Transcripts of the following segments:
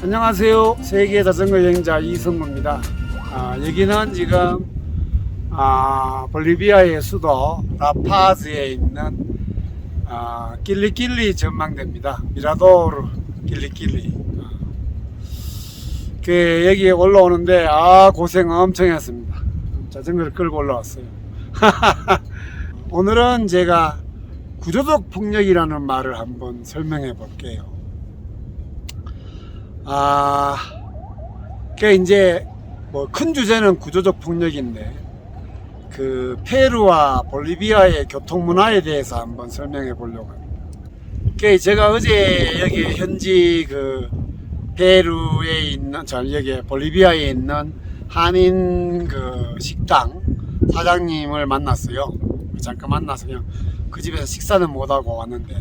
안녕하세요. 세계 자전거 여행자 이성무입니다. 여기는 지금 볼리비아의 수도 라파즈에 있는 낄리낄리 전망대입니다. 미라도르 낄리낄리. 여기에 올라오는데 고생 엄청 했습니다. 자전거를 끌고 올라왔어요. 오늘은 제가 구조적 폭력이라는 말을 한번 설명해 볼게요. 이제 뭐 큰 주제는 구조적 폭력인데 그 페루와 볼리비아의 교통 문화에 대해서 한번 설명해 보려고 합니다. 제가 어제 여기 현지 그 페루에 있는 여기 볼리비아에 있는 한인 그 식당 사장님을 만났어요. 잠깐 만나서 그냥 그 집에서 식사는 못하고 왔는데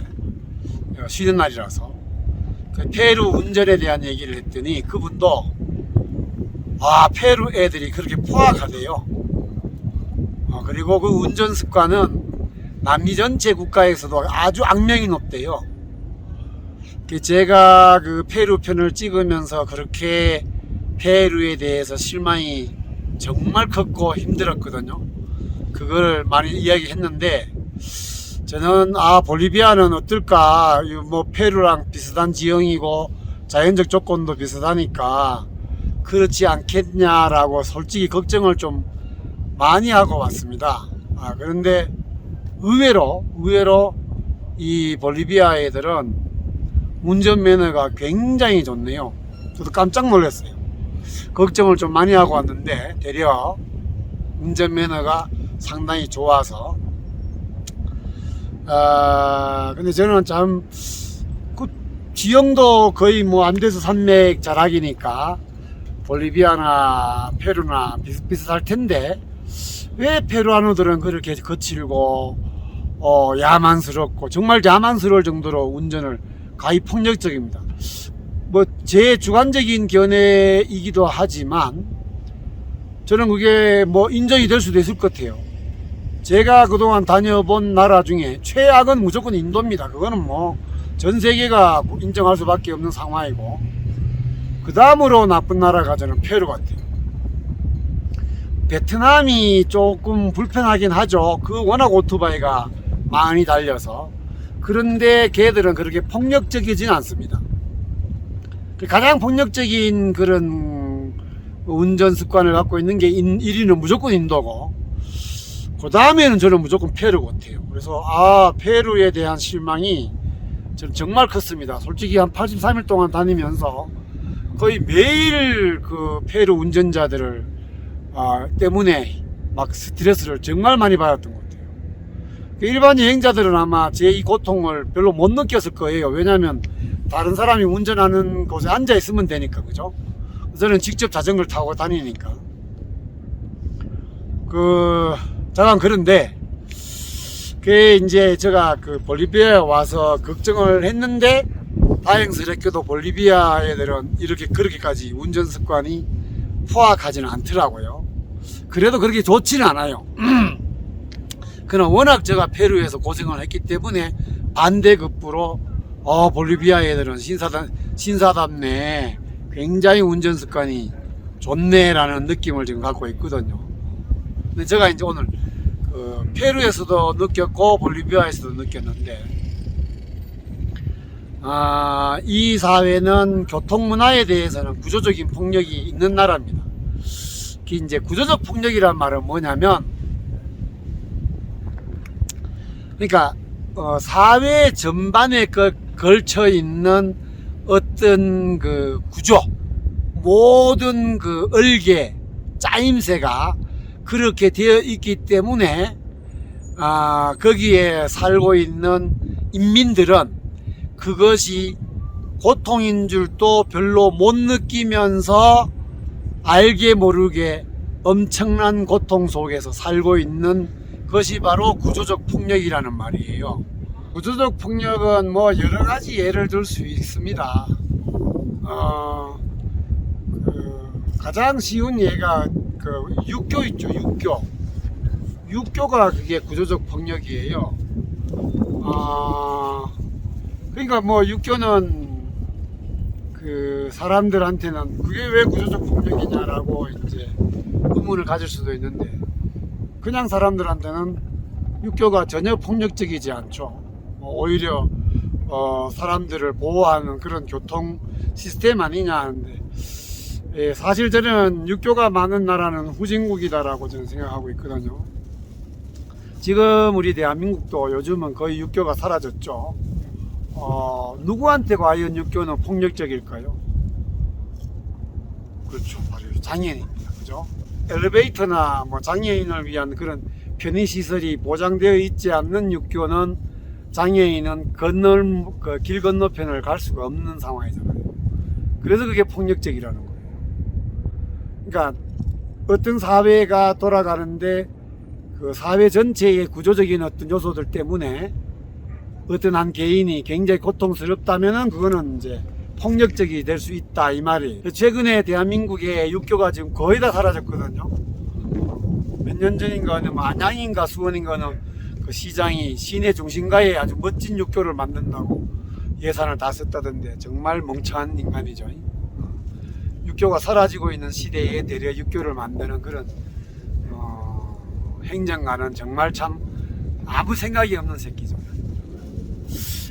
쉬는 날이라서 그 페루 운전에 대한 얘기를 했더니 그분도 페루 애들이 그렇게 포악하대요. 그리고 그 운전 습관은 남미 전체 국가에서도 아주 악명이 높대요. 제가 그 페루 편을 찍으면서 그렇게 페루에 대해서 실망이 정말 컸고 힘들었거든요. 그걸 많이 이야기했는데 저는 볼리비아는 어떨까, 뭐 페루랑 비슷한 지형이고 자연적 조건도 비슷하니까 그렇지 않겠냐라고 솔직히 걱정을 좀 많이 하고 왔습니다. 그런데 의외로 이 볼리비아 애들은 운전 매너가 굉장히 좋네요. 저도 깜짝 놀랐어요. 걱정을 좀 많이 하고 왔는데 되려 운전 매너가 상당히 좋아서 근데 저는 참 그 지형도 거의 뭐 안데스 산맥 자락이니까 볼리비아나 페루나 비슷비슷할 텐데 왜 페루아노들은 그렇게 거칠고 야만스럽고 정말 야만스러울 정도로 운전을 가히 폭력적입니다. 뭐 제 주관적인 견해이기도 하지만 저는 그게 뭐 인정이 될 수도 있을 것 같아요. 제가 그동안 다녀본 나라 중에 최악은 무조건 인도입니다. 그거는 뭐 전 세계가 인정할 수밖에 없는 상황이고, 그 다음으로 나쁜 나라가 저는 페루 같아요. 베트남이 조금 불편하긴 하죠. 그 워낙 오토바이가 많이 달려서. 그런데 걔들은 그렇게 폭력적이진 않습니다. 가장 폭력적인 그런 운전 습관을 갖고 있는 게 1위는 무조건 인도고, 그 다음에는 저는 무조건 페루 같아요. 그래서 페루에 대한 실망이 저는 정말 컸습니다. 솔직히 한 83일 동안 다니면서 거의 매일 그 페루 운전자들을 때문에 막 스트레스를 정말 많이 받았던 것 같아요. 일반 여행자들은 아마 제 이 고통을 별로 못 느꼈을 거예요. 왜냐하면 다른 사람이 운전하는 곳에 앉아 있으면 되니까, 그죠? 저는 직접 자전거를 타고 다니니까. 잠깐 그런데 이제 제가 그 볼리비아에 와서 걱정을 했는데 다행스럽게도 볼리비아 애들은 그렇게까지 운전 습관이 포악하지는 않더라고요. 그래도 그렇게 좋지는 않아요. 그러나 워낙 제가 페루에서 고생을 했기 때문에 반대급부로 볼리비아 애들은 신사답네, 굉장히 운전 습관이 좋네라는 느낌을 지금 갖고 있거든요. 근데 제가 이제 오늘 페루에서도 느꼈고 볼리비아에서도 느꼈는데 이 사회는 교통 문화에 대해서는 구조적인 폭력이 있는 나라입니다. 이제 구조적 폭력이란 말은 뭐냐면, 그러니까 사회 전반에 걸쳐 있는 어떤 그 구조, 모든 그 얼개 짜임새가 그렇게 되어 있기 때문에 거기에 살고 있는 인민들은 그것이 고통인 줄도 별로 못 느끼면서 알게 모르게 엄청난 고통 속에서 살고 있는 것이 바로 구조적 폭력이라는 말이에요. 구조적 폭력은 뭐 여러 가지 예를 들 수 있습니다. 가장 쉬운 예가 육교 있죠. 육교가 그게 구조적 폭력이에요. 그러니까 뭐 육교는 그 사람들한테는 그게 왜 구조적 폭력이냐라고 이제 의문을 가질 수도 있는데, 그냥 사람들한테는 육교가 전혀 폭력적이지 않죠. 오히려 사람들을 보호하는 그런 교통 시스템 아니냐 하는데, 예, 사실 저는 육교가 많은 나라는 후진국이다라고 저는 생각하고 있거든요. 지금 우리 대한민국도 요즘은 거의 육교가 사라졌죠. 누구한테 과연 육교는 폭력적일까요? 그렇죠, 바로 장애인입니다. 그죠? 엘리베이터나 뭐 장애인을 위한 그런 편의시설이 보장되어 있지 않는 육교는 장애인은 길 건너편을 갈 수가 없는 상황이잖아요. 그래서 그게 폭력적이라는 거예요. 그러니까 어떤 사회가 돌아가는데 그 사회 전체의 구조적인 어떤 요소들 때문에 어떤 한 개인이 굉장히 고통스럽다면은 그거는 이제 폭력적이 될 수 있다 이 말이에요. 최근에 대한민국의 육교가 지금 거의 다 사라졌거든요. 몇 년 전인가는 뭐 안양인가 수원인가는 그 시장이 시내 중심가에 아주 멋진 육교를 만든다고 예산을 다 썼다던데, 정말 멍청한 인간이죠. 육교가 사라지고 있는 시대에 대려 육교를 만드는 그런 행정가는 정말 참 아무 생각이 없는 새끼죠.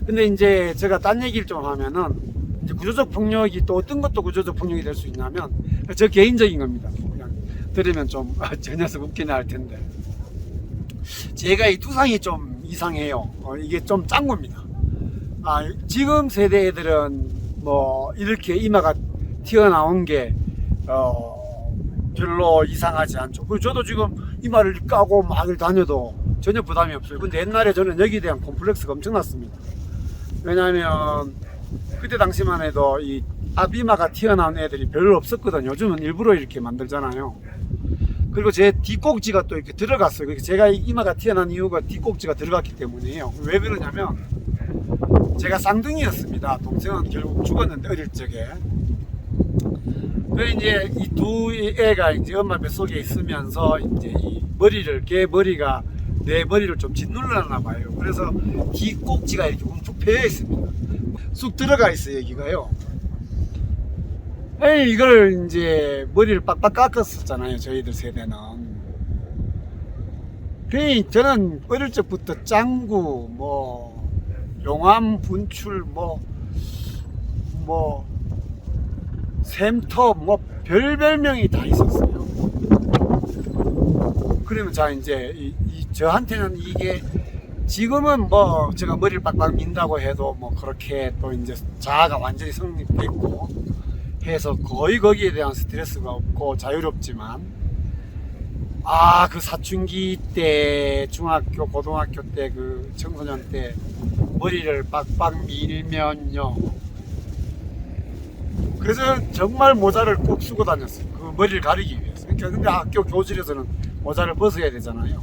근데 이제 제가 딴 얘기를 좀 하면은, 이제 구조적 폭력이 또 어떤 것도 구조적 폭력이 될 수 있냐면, 저 개인적인 겁니다. 그냥 들으면 좀 저 녀석 웃기네 할 텐데, 제가 이 두상이 좀 이상해요. 이게 좀 짠 겁니다. 지금 세대 애들은 뭐 이렇게 이마가 튀어나온 게 별로 이상하지 않죠. 그리고 저도 지금 이마를 까고 막 다녀도 전혀 부담이 없어요. 근데 옛날에 저는 여기에 대한 콤플렉스가 엄청났습니다. 왜냐하면 그때 당시만 해도 이 앞이마가 튀어나온 애들이 별로 없었거든요. 요즘은 일부러 이렇게 만들잖아요. 그리고 제 뒷꼭지가 또 이렇게 들어갔어요. 제가 이마가 튀어나온 이유가 뒷꼭지가 들어갔기 때문이에요. 왜 그러냐면, 제가 쌍둥이였습니다. 동생은 결국 죽었는데 어릴 적에. 그래 이제 이 두 애가 이제 엄마 뱃속에 있으면서 이제 이 머리를, 걔 머리가 내 머리를 좀 짓눌렀나 봐요. 그래서 뒷꼭지가 이렇게 움푹 패여 있습니다. 쑥 들어가 있어요, 여기가요. 이걸 이제 머리를 빡빡 깎았었잖아요, 저희들 세대는. 저는 어릴 적부터 짱구, 뭐 용암 분출, 뭐 샘터, 뭐 별별명이 다 있었어요. 그러면 자 이제 저한테는 이게 지금은 뭐 제가 머리를 빡빡 민다고 해도 뭐 그렇게 또 이제 자아가 완전히 성립됐고 해서 거의 거기에 대한 스트레스가 없고 자유롭지만, 그 사춘기 때, 중학교, 고등학교 때, 그 청소년 때 머리를 빡빡 밀면요, 그래서 정말 모자를 꼭 쓰고 다녔어요. 그 머리를 가리기 위해서. 그러니까 근데 학교 교실에서는 모자를 벗어야 되잖아요.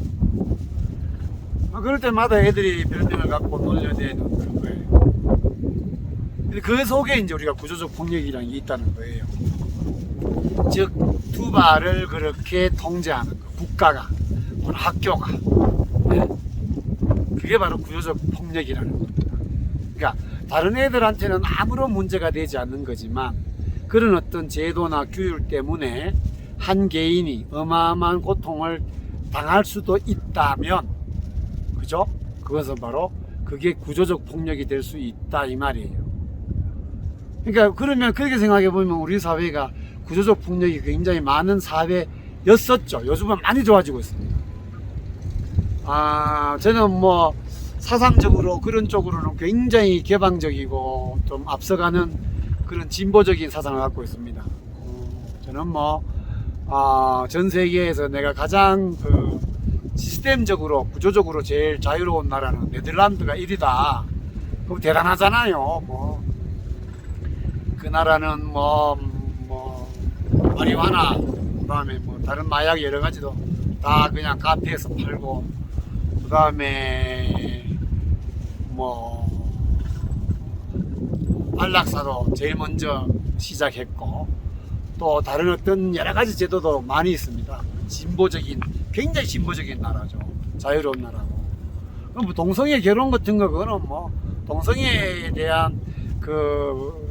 그럴 때마다 애들이 별명을 갖고 놀려대는 거예요. 근데 그 속에 이제 우리가 구조적 폭력이라는 게 있다는 거예요. 즉, 두 발을 그렇게 통제하는 거. 국가가, 학교가. 네? 그게 바로 구조적 폭력이라는 겁니다. 그러니까 다른 애들한테는 아무런 문제가 되지 않는 거지만, 그런 어떤 제도나 규율 때문에 한 개인이 어마어마한 고통을 당할 수도 있다면, 그죠? 그것은 바로 그게 구조적 폭력이 될 수 있다 이 말이에요. 그러니까 그러면 그렇게 생각해 보면 우리 사회가 구조적 폭력이 굉장히 많은 사회였었죠. 요즘은 많이 좋아지고 있습니다. 저는 뭐 사상적으로 그런 쪽으로는 굉장히 개방적이고 좀 앞서가는 그런 진보적인 사상을 갖고 있습니다. 저는 뭐 전 세계에서 내가 가장 그 시스템적으로 구조적으로 제일 자유로운 나라는 네덜란드가 1위다. 그럼 대단하잖아요. 뭐 그 나라는 뭐 마리화나 그다음에 뭐 다른 마약 여러 가지도 다 그냥 카페에서 팔고, 그다음에 뭐 안락사도 제일 먼저 시작했고, 또 다른 어떤 여러 가지 제도도 많이 있습니다. 굉장히 진보적인 나라죠. 자유로운 나라고. 뭐 동성애 결혼 같은 거, 그거는 뭐 동성애에 대한 그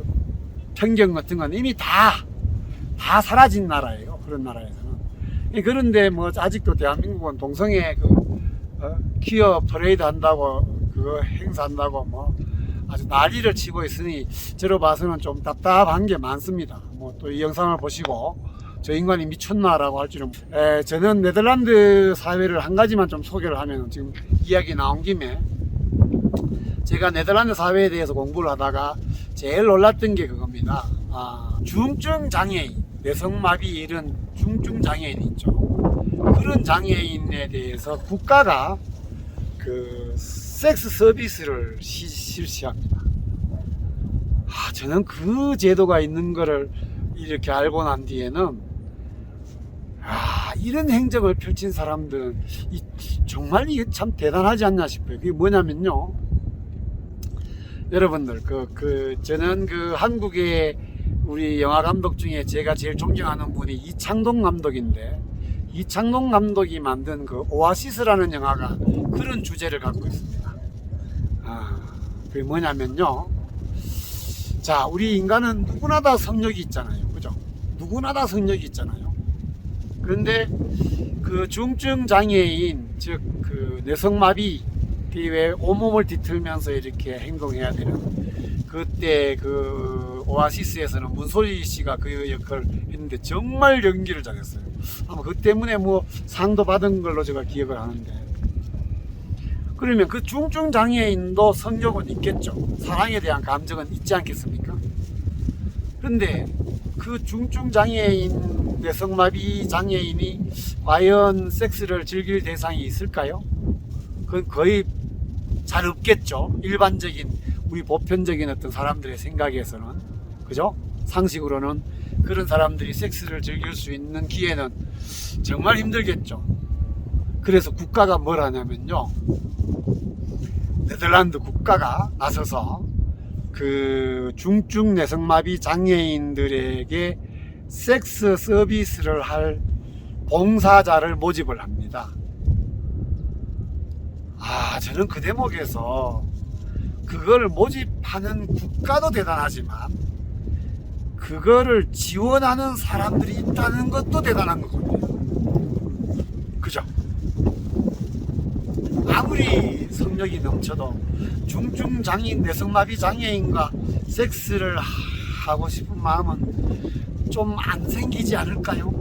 편견 같은 건 이미 다 사라진 나라예요. 그런 나라에서는. 그런데 뭐 아직도 대한민국은 동성애 퀴어 퍼레이드 한다고 그거 행사한다고 뭐 아주 난리를 치고 있으니 저로 봐서는 좀 답답한 게 많습니다. 뭐 또 이 영상을 보시고 저 인간이 미쳤나라고 할 줄은. 저는 네덜란드 사회를 한 가지만 좀 소개를 하면, 지금 이야기 나온 김에 제가 네덜란드 사회에 대해서 공부를 하다가 제일 놀랐던 게 그겁니다. 중증 장애인, 뇌성마비 이런 중증 장애인이 있죠. 그런 장애인에 대해서 국가가 그 섹스 서비스를 실시합니다. 저는 그 제도가 있는 거를 이렇게 알고 난 뒤에는 이런 행정을 펼친 사람들은 정말 이게 참 대단하지 않나 싶어요. 그게 뭐냐면요, 여러분들 저는 한국의 우리 영화 감독 중에 제가 제일 존경하는 분이 이창동 감독인데, 이창동 감독이 만든 그 오아시스라는 영화가 그런 주제를 갖고 있습니다. 그게 뭐냐면요, 자, 우리 인간은 누구나 다 성욕이 있잖아요. 그죠? 누구나 다 성욕이 있잖아요. 그런데 그 중증 장애인, 즉 그 뇌성마비, 왜 온몸을 뒤틀면서 이렇게 행동해야 되는, 그때 그 오아시스에서는 문소리 씨가 그 역할을 했는데 정말 연기를 잘했어요. 아마 그 때문에 뭐 상도 받은 걸로 제가 기억을 하는데, 그러면 그 중증 장애인도 성욕은 있겠죠. 사랑에 대한 감정은 있지 않겠습니까? 그런데 그 중증 장애인, 뇌성마비 장애인이 과연 섹스를 즐길 대상이 있을까요? 그건 거의 잘 없겠죠. 일반적인 우리 보편적인 어떤 사람들의 생각에서는, 그죠? 상식으로는 그런 사람들이 섹스를 즐길 수 있는 기회는 정말 힘들겠죠. 그래서 국가가 뭘 하냐면요, 네덜란드 국가가 나서서 그 중증 뇌성마비 장애인들에게 섹스 서비스를 할 봉사자를 모집을 합니다. 저는 그 대목에서 그걸 모집하는 국가도 대단하지만 그거를 지원하는 사람들이 있다는 것도 대단한 거거든요. 그죠? 아무리 성욕이 넘쳐도 중증 장애인, 뇌성마비 장애인과 섹스를 하고 싶은 마음은 좀 안 생기지 않을까요?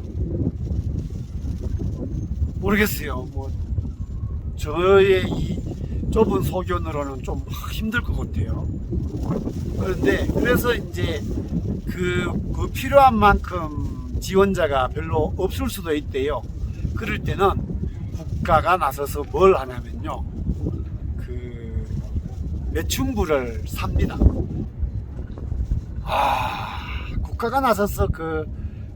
모르겠어요. 뭐 저의 이 좁은 소견으로는 좀 힘들 것 같아요. 그래서 이제 그 필요한 만큼 지원자가 별로 없을 수도 있대요. 그럴 때는 국가가 나서서 뭘 하냐면요, 그 매춘부를 삽니다. 국가가 나서서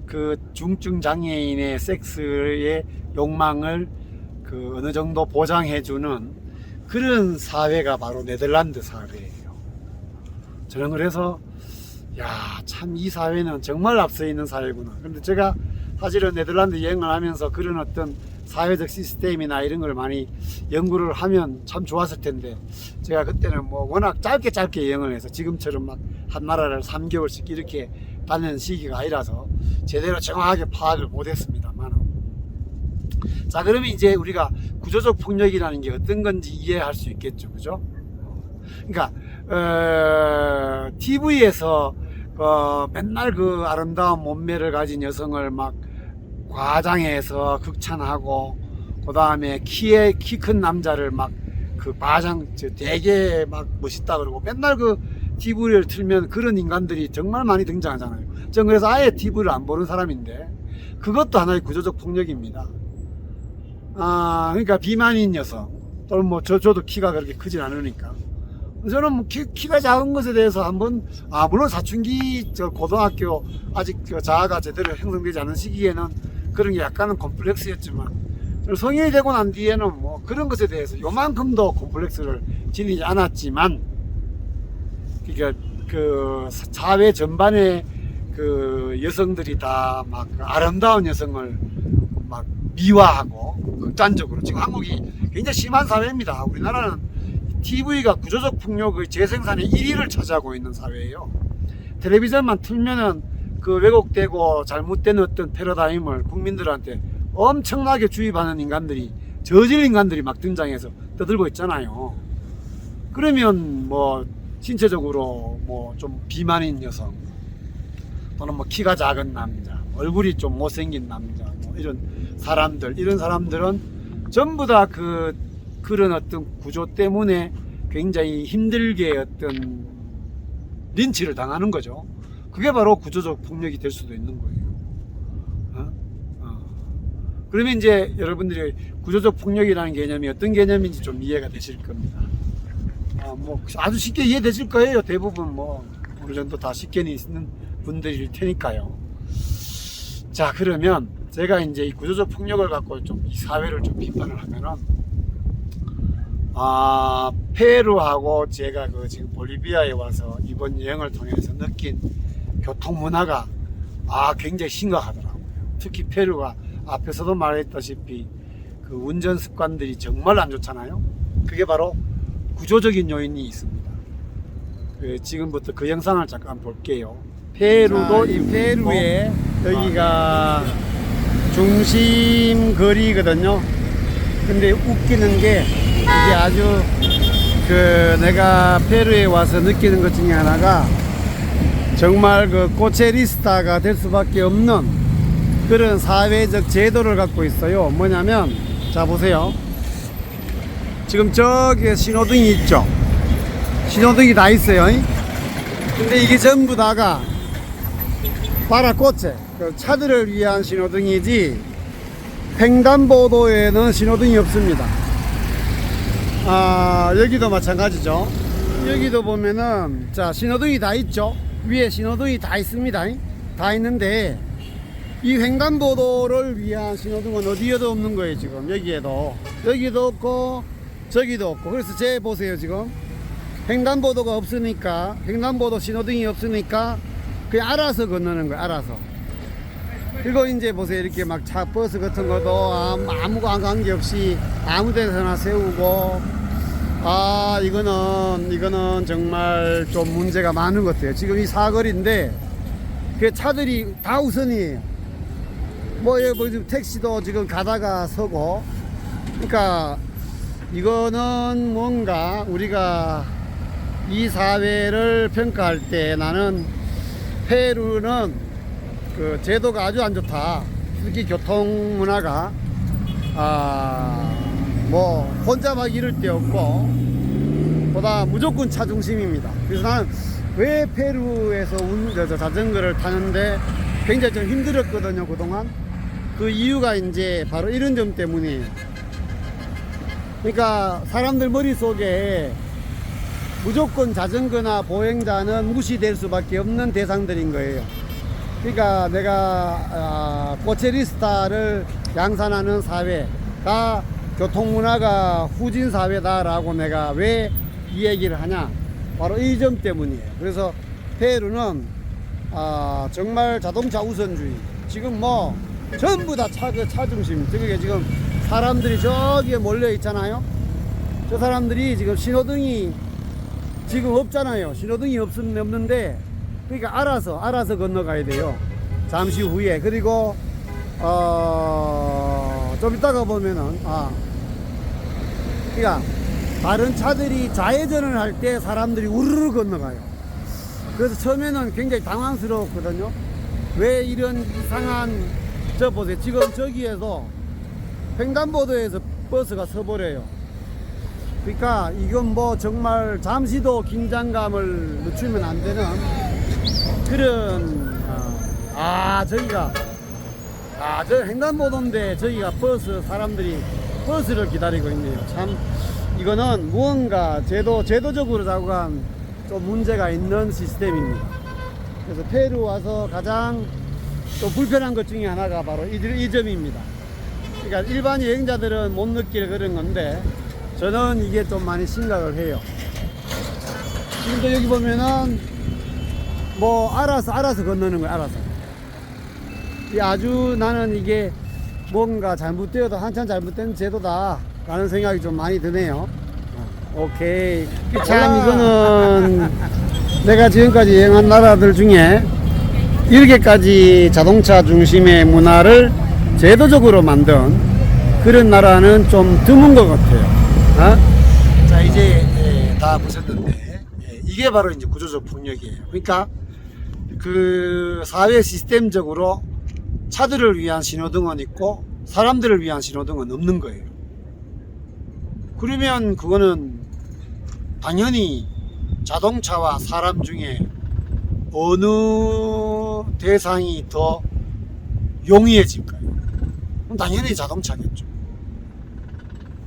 그 중증 장애인의 섹스의 욕망을 어느 정도 보장해주는 그런 사회가 바로 네덜란드 사회예요. 저는 그래서 참 이 사회는 정말 앞서 있는 사회구나. 그런데 제가 사실은 네덜란드 여행을 하면서 그런 어떤 사회적 시스템이나 이런 걸 많이 연구를 하면 참 좋았을 텐데, 제가 그때는 뭐 워낙 짧게 여행을 해서 지금처럼 막 한 나라를 3개월씩 이렇게 다니는 시기가 아니라서 제대로 정확하게 파악을 못했습니다만, 자, 그러면 이제 우리가 구조적 폭력이라는 게 어떤 건지 이해할 수 있겠죠. 그죠? 그러니까 TV에서 맨날 그 아름다운 몸매를 가진 여성을 막 과장해서 극찬하고, 그 다음에 키 큰 남자를 막 되게 막 멋있다 그러고, 맨날 그 TV를 틀면 그런 인간들이 정말 많이 등장하잖아요. 전 그래서 아예 TV를 안 보는 사람인데, 그것도 하나의 구조적 폭력입니다. 그러니까 비만인 여성, 또는 뭐 저도 키가 그렇게 크진 않으니까, 저는 뭐 키가 작은 것에 대해서 한번, 물론 사춘기 고등학교 아직 자아가 제대로 형성되지 않은 시기에는 그런 게 약간은 콤플렉스였지만, 성인이 되고 난 뒤에는 뭐 그런 것에 대해서 요만큼도 콤플렉스를 지니지 않았지만, 그러니까 그 사회 전반의 그 여성들이 다 막 아름다운 여성을 막 미화하고 극단적으로, 지금 한국이 굉장히 심한 사회입니다. 우리나라는 TV가 구조적 폭력의 재생산의 1위를 차지하고 있는 사회예요. 텔레비전만 틀면은 그 왜곡되고 잘못된 어떤 패러다임을 국민들한테 엄청나게 주입하는 인간들이, 저질 인간들이 막 등장해서 떠들고 있잖아요. 그러면 뭐 신체적으로 뭐 좀 비만인 여성, 또는 뭐 키가 작은 남자, 얼굴이 좀 못생긴 남자, 뭐 이런 사람들은 전부 다 그런 어떤 구조 때문에 굉장히 힘들게 어떤 린치를 당하는 거죠. 그게 바로 구조적 폭력이 될 수도 있는 거예요. 그러면 이제 여러분들이 구조적 폭력이라는 개념이 어떤 개념인지 좀 이해가 되실 겁니다. 뭐 아주 쉽게 이해되실 거예요. 대부분 뭐 어느 정도 다 쉽게 있는 분들일 테니까요. 자, 그러면 제가 이제 이 구조적 폭력을 갖고 좀 이 사회를 좀 비판을 하면은, 페루하고 제가 지금 볼리비아에 와서 이번 여행을 통해서 느낀 교통 문화가 굉장히 심각하더라고요. 특히 페루가 앞에서도 말했다시피 그 운전 습관들이 정말 안 좋잖아요. 그게 바로 구조적인 요인이 있습니다. 지금부터 그 영상을 잠깐 볼게요. 페루도 이 페루에 여기가 중심 거리거든요. 근데 웃기는 게 이게 아주 내가 페루에 와서 느끼는 것 중에 하나가 정말 코체리스타가 될 수밖에 없는 그런 사회적 제도를 갖고 있어요. 뭐냐면, 자 보세요. 지금 저기 신호등이 있죠. 신호등이 다 있어요. 근데 이게 전부 다가 파라코체, 차들을 위한 신호등이지 횡단보도에는 신호등이 없습니다. 여기도 마찬가지죠. 여기도 보면은 자 신호등이 다 있죠. 위에 신호등이 다 있습니다. 다 있는데 이 횡단보도를 위한 신호등은 어디에도 없는 거예요. 지금 여기도 없고 저기도 없고. 그래서 제 보세요. 지금 횡단보도가 없으니까, 횡단보도 신호등이 없으니까 그냥 알아서 건너는 거예요. 알아서. 그리고 이제 보세요. 이렇게 막 버스 같은 것도 아무 관계없이 아무 데서나 세우고, 이거는 정말 좀 문제가 많은 것 같아요. 지금 이 사거리인데 그 차들이 다 우선이에요. 뭐 지금 택시도 지금 가다가 서고. 그러니까 이거는 뭔가 우리가 이 사회를 평가할 때 나는 페루는 그 제도가 아주 안 좋다. 특히 교통 문화가 뭐 혼자 막 이럴 데 없고 보다 무조건 차 중심입니다. 그래서 나는 왜 페루에서 자전거를 타는데 굉장히 좀 힘들었거든요. 그동안 그 이유가 이제 바로 이런 점 때문이에요. 그러니까 사람들 머릿속에 무조건 자전거나 보행자는 무시될 수밖에 없는 대상들인 거예요. 그러니까 내가 코체리스타를 양산하는 사회가 교통문화가 후진 사회다라고 내가 왜 이 얘기를 하냐, 바로 이 점 때문이에요. 그래서 페루는 정말 자동차 우선주의, 지금 뭐 전부 다 차 중심. 저게 지금 사람들이 저기에 몰려 있잖아요. 저 사람들이 지금 신호등이 지금 없잖아요. 신호등이 없는데, 그러니까 알아서 건너가야 돼요. 잠시 후에. 그리고 좀 이따가 보면은 그러니까 다른 차들이 좌회전을 할 때 사람들이 우르르 건너가요. 그래서 처음에는 굉장히 당황스러웠거든요. 왜 이런 이상한, 저 보세요. 지금 저기에서 횡단보도에서 버스가 서버려요. 그러니까 이건 뭐 정말 잠시도 긴장감을 늦추면 안 되는 그런 저기가 저 횡단보도인데 저기가 사람들이 버스를 기다리고 있네요. 참 이거는 무언가 제도적으로 자꾸간 좀 문제가 있는 시스템입니다. 그래서 페루 와서 가장 또 불편한 것 중에 하나가 바로 이 점입니다. 그러니까 일반 여행자들은 못 느낄 그런 건데 저는 이게 좀 많이 심각을 해요. 지금도 여기 보면은 뭐 알아서 건너는 거예요. 알아서. 아주 나는 이게 뭔가 잘못되어도 한참 잘못된 제도다 라는 생각이 좀 많이 드네요. 오케이. 참 내가 지금까지 여행한 나라들 중에 이렇게까지 자동차 중심의 문화를 제도적으로 만든 그런 나라는 좀 드문 것 같아요. 자, 이제 다 보셨는데 이게 바로 이제 구조적 폭력이에요. 그러니까 그 사회 시스템적으로 차들을 위한 신호등은 있고 사람들을 위한 신호등은 없는 거예요. 그러면 그거는 당연히 자동차와 사람 중에 어느 대상이 더 용이해질까요? 그럼 당연히 자동차겠죠.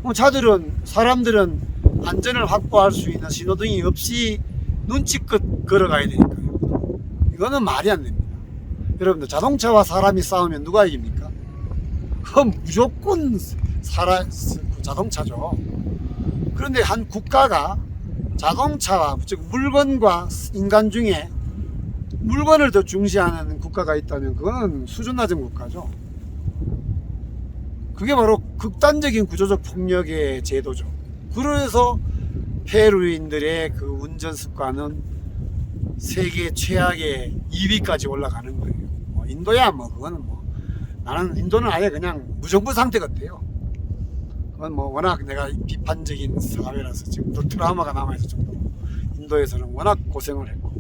그럼 사람들은 안전을 확보할 수 있는 신호등이 없이 눈치껏 걸어가야 되니까요. 이거는 말이 안 됩니다. 여러분들, 자동차와 사람이 싸우면 누가 이깁니까? 그건 무조건 자동차죠. 그런데 한 국가가 자동차와, 즉 물건과 인간 중에 물건을 더 중시하는 국가가 있다면 그건 수준 낮은 국가죠. 그게 바로 극단적인 구조적 폭력의 제도죠. 그래서 페루인들의 그 운전 습관은 세계 최악의 2위까지 올라가는 거예요. 인도야 뭐 그거는 뭐 나는 인도는 아예 그냥 무정부 상태 같아요. 그건 뭐 워낙 내가 비판적인 사회라서 지금도 트라우마가 남아있을 정도로 인도에서는 워낙 고생을 했고.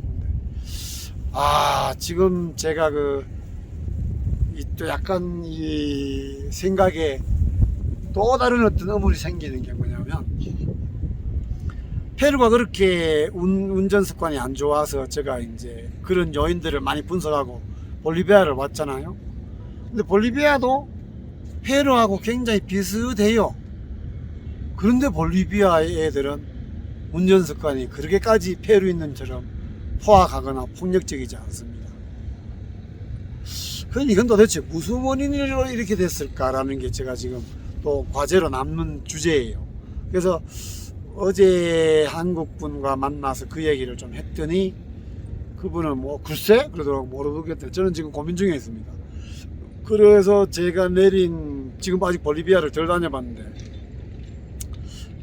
지금 제가 또 약간 이 생각에 또 다른 어떤 의문이 생기는 게 뭐냐면, 페루가 그렇게 운전 습관이 안 좋아서 제가 이제 그런 요인들을 많이 분석하고 볼리비아를 왔잖아요. 근데 볼리비아도 페루하고 굉장히 비슷해요. 그런데 볼리비아 애들은 운전 습관이 그렇게까지 페루인들처럼 포악하거나 폭력적이지 않습니다. 그럼 이건 도대체 무슨 원인으로 이렇게 됐을까라는 게 제가 지금 또 과제로 남는 주제예요. 그래서 어제 한국 분과 만나서 그 얘기를 좀 했더니 그분은 뭐 글쎄 그러더라고, 모르겠대. 저는 지금 고민 중에 있습니다. 그래서 제가 지금 아직 볼리비아를 덜 다녀봤는데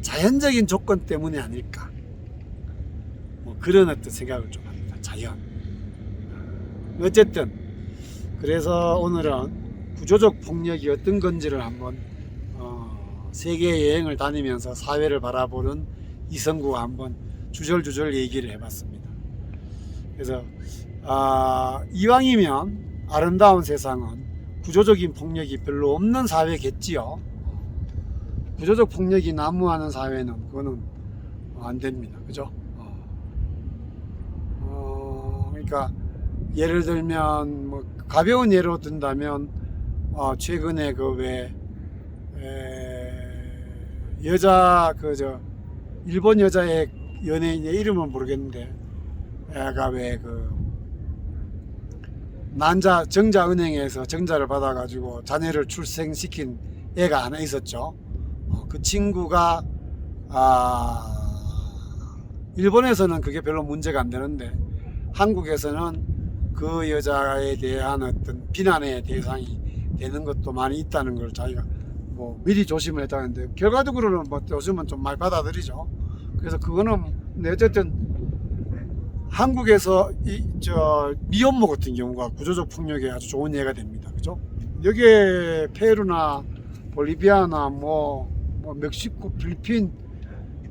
자연적인 조건 때문이 아닐까, 뭐 그런 어떤 생각을 좀 합니다. 자연. 어쨌든 그래서 오늘은 구조적 폭력이 어떤 건지를 한번 세계 여행을 다니면서 사회를 바라보는 이성구가 한번 주절주절 얘기를 해봤습니다. 그래서 이왕이면 아름다운 세상은 구조적인 폭력이 별로 없는 사회겠지요. 구조적 폭력이 난무하는 사회는 그거는 안 됩니다. 그죠? 그러니까 예를 들면 뭐 가벼운 예로 든다면 최근에 여자 일본 여자의 연예인의 이름은 모르겠는데 애가 정자은행에서 정자를 받아가지고 자녀를 출생시킨 애가 하나 있었죠. 그 친구가 일본에서는 그게 별로 문제가 안 되는데 한국에서는 그 여자에 대한 어떤 비난의 대상이 되는 것도 많이 있다는 걸 자기가 뭐 미리 조심을 했다는데, 결과적으로는 뭐 요즘은 좀 많이 받아들이죠. 그래서 그거는 어쨌든 한국에서 미혼모 같은 경우가 구조적 폭력에 아주 좋은 예가 됩니다. 그죠? 여기에 페루나 볼리비아나 뭐 멕시코, 필리핀,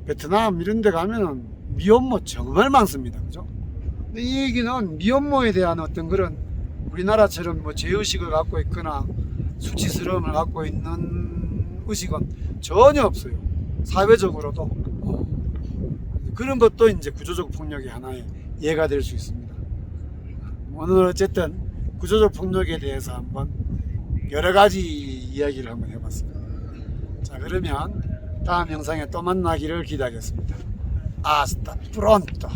베트남 이런 데 가면은 미혼모 정말 많습니다. 그죠? 근데 이 얘기는 미혼모에 대한 어떤 그런 우리나라처럼 뭐 죄의식을 갖고 있거나 수치스러움을 갖고 있는 의식은 전혀 없어요. 사회적으로도 그런 것도 이제 구조적 폭력의 하나의 예가 될 수 있습니다. 오늘 어쨌든 구조적 폭력에 대해서 한번 여러 가지 이야기를 한번 해봤습니다. 자, 그러면 다음 영상에 또 만나기를 기대하겠습니다. 아스타 프론토.